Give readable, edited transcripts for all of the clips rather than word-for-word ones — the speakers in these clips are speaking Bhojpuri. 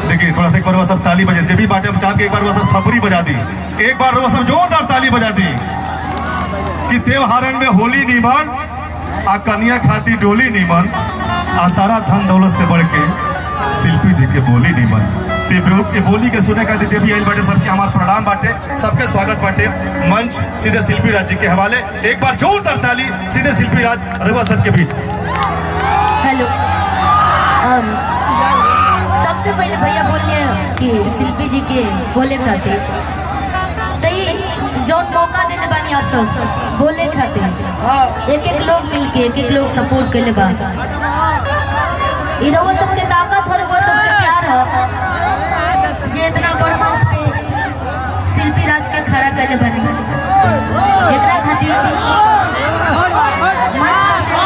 देखिए थोड़ा सा एक बार वो सब ताली बजे, जब भी बाटे चाह के एक बार वो सब थपड़ी बजा दी, एक बार वो सब जोरदार ताली बजा दी कि त्योहारन में होली नीमन आ कन्या खाती डोली नीमन आ सारा धन दौलत से बढ़ के शिल्पी जी के बोली नीमन। तो ये बोली के सुने का दीजिए भी आइल बाटे, सबके हमार प्रणाम बाटे, सबके स्वागत बाटे। मंच सीधे शिल्पी राज जी के हवाले, एक बार जोरदार ताली सीधे शिल्पी राज रघुआ सबके बीच। हेलो, सबसे पहले भैया बोलिए कि शिल्पी जी के बोले खातिर जो मौका दिले बानी आप सब बोले खातिर, एक एक लोग मिलके एक एक लोग सपोर्ट के बा, वो सबके ताकत और वो सबके प्यार है जे इतना बड़ मंच पे शिल्पी राज के खड़ा कर बनी। एकरा खातिर मंच पर से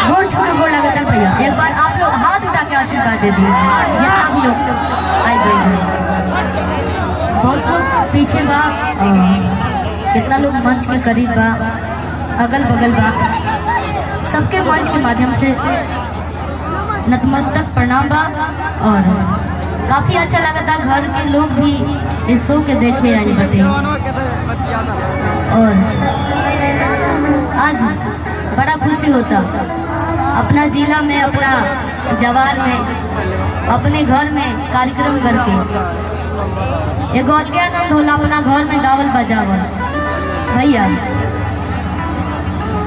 गोड़ छू के गोड़ लगता भैया, एक बार आप लोग हाथ उठा के आशीर्वाद दे दिए जितना भी लोग आई गए। बहुत लोग पीछे बा, कितना लोग मंच के करीब बा, अगल बगल बा, सबके मंच के माध्यम से नतमस्तक प्रणाम बा। और काफी अच्छा लगा था, घर के लोग भी इस शो के देखे आई बटे। और आज बड़ा खुशी होता अपना जिला में, अपना जवार में, अपने घर में कार्यक्रम करके एगो अलगे आनंद होला अपना घर में गावल बजावल भैया।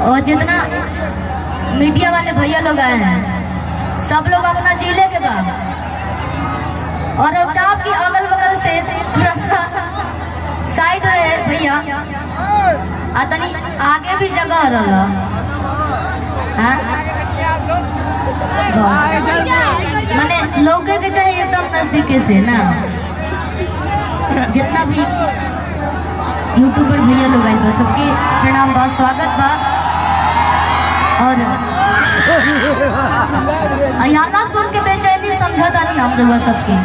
और जितना मीडिया वाले भैया लोग आए हैं सब लोग अपना जिले के बाद और अब की अगल बगल से थोड़ा सा साइड रहे भैया, तनी आगे भी जगह रहा। मैंने लोग के चाहिए एकदम नजदीके से ना, जितना भी यूट्यूबर भैया लोग आए बा सबके प्रणाम बा, स्वागत बा। और अयाला सुन के बेचैनी समझौता नहीं हम लोग सबके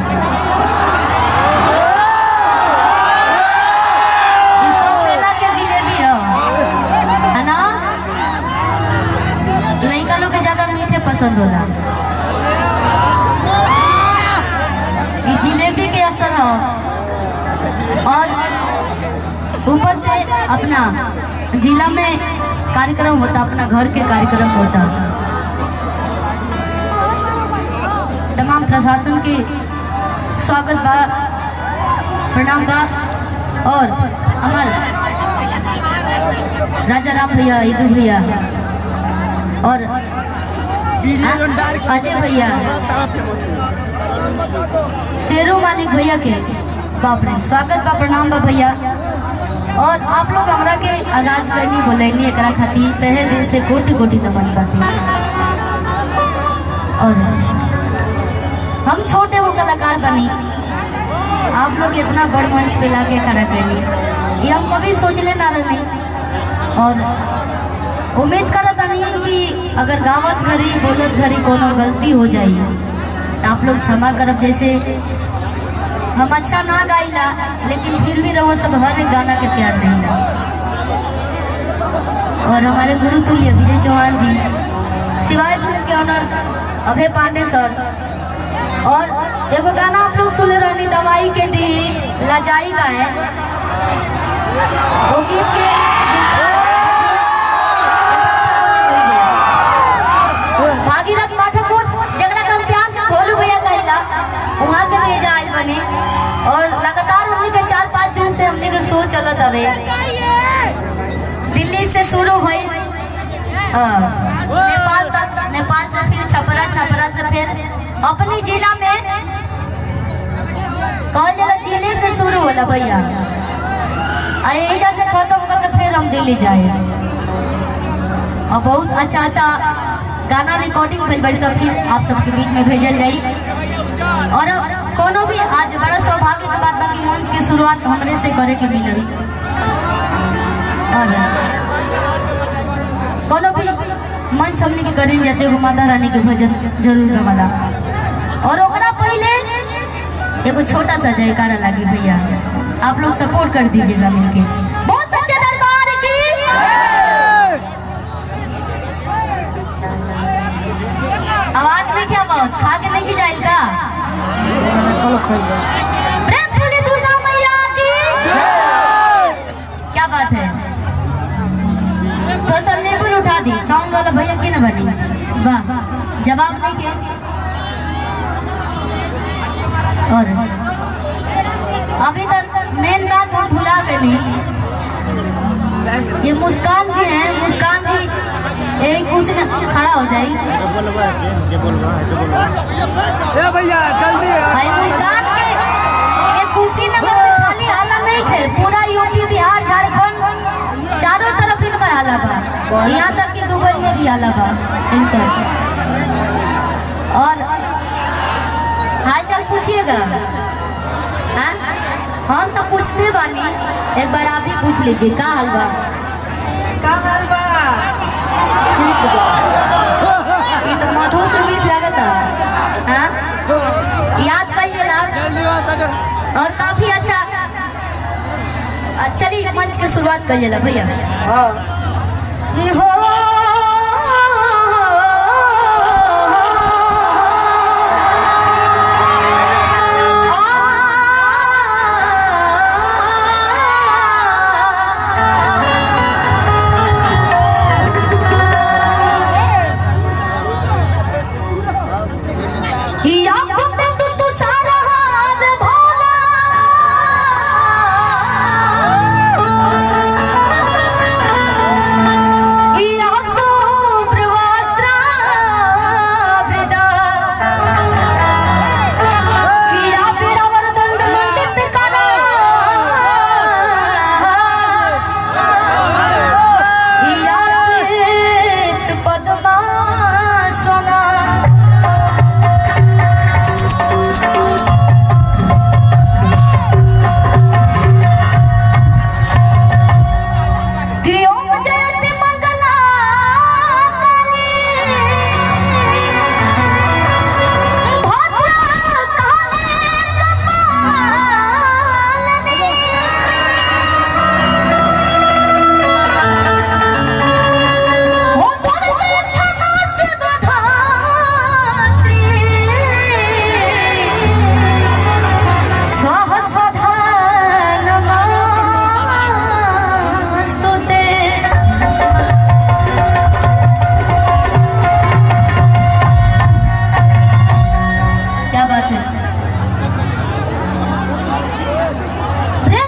मेला के जिलेबी है ना, लड़का लोग के ज्यादा मीठे पसंद होला, जिलेबी के असर हो। और ऊपर से अपना जिला में कार्यक्रम होता, अपना घर के कार्यक्रम होता, तमाम प्रशासन के स्वागत बा, प्रणाम बा। और हमार राजा राम भैया, ईदू भैया और अजय भैया, शेरू मालिक भैया के बाप रे स्वागत बा, प्रणाम बा भैया। और आप लोग हमरा के आगाज करनी बोलैनी एकरा खातिर तहे दिल से कोटि कोटि नमन बाटे। और हम छोटे वो कलाकार बनी, आप लोग इतना बड़ मंच पे लाके खड़ा करनी ये हम कभी सोचले ना रही। और उम्मीद करता नहीं कि अगर गावत घरी बोलत घरी कोनो गलती हो जाए तो आप लोग क्षमा करब। जैसे हम अच्छा ना गाइला लेकिन फिर भी रहो सब हर एक गाना के प्यार नहीं ना। और हमारे गुरु तुल्य विजय चौहान जी, सिवाय फिल्म के ऑनर अभय पांडे सर, और एगो गाना आप लोग सुन रही दवाई के दी लाजाई का है, वो गीत के भागीरथ पाठक जगरा हम प्यार से खोलू भैया कहला वहाँ के भेजा आयल बनी। और लगातार हमने के 4-5 दिन से हमने के शो चलत रहे, दिल्ली से शुरू हुई नेपाल तक, नेपाल से फिर छपरा, छपरा से फिर अपनी जिला में कहा जगह जिले से शुरू होला भैया, एजा से खत्म करके फिर हम दिल्ली जाए। और बहुत अच्छा अच्छा गाना रिकॉर्डिंग भइल बड़ी सब फिर आप सबके बीच में भेजल जाई। और कोनो भी आज बड़ा सौभाग्य के बात बा कि मंच के शुरुआत हमरे से करे के मिलल। और कोनो भी मंच हमने के करें जाते हो माता रानी के भजन जरूर गवाला। और ओकरा पहले एगो छोटा सा जयकारा लगी भैया, आप लोग सपोर्ट कर दीजिएगा मिलके। बहुत सच्चे दरबार की आवाज प्रेम फूली दुर्गा मैया की क्या बात है। थोड़ा सा लेवल उठा दी साउंड वाला भैया की ना बनी। वाह जवाब नहीं के। और अभी तक मेन बात हम भुला गए नहीं। ये मुस्कान जी हैं, मुस्कान जी एक कुर्सी में खड़ा हो जाए भैया जल्दी। मुस्कान के ये कुशीनगर में खाली हाला नहीं थे, पूरा यूपी बिहार झारखंड चारों तरफ इनका हाला बा, यहाँ तक कि दुबई में भी हाला बा इनका। और हालचाल पूछिएगा। हाँ हम तो पूछते बानी, एक बार आप ही पूछ लीजिए का हाल बा। ये तो मधु से मीठ लगता है। याद करिएगा और काफी अच्छा। चलिए मंच की शुरुआत करिएगा भैया। हो या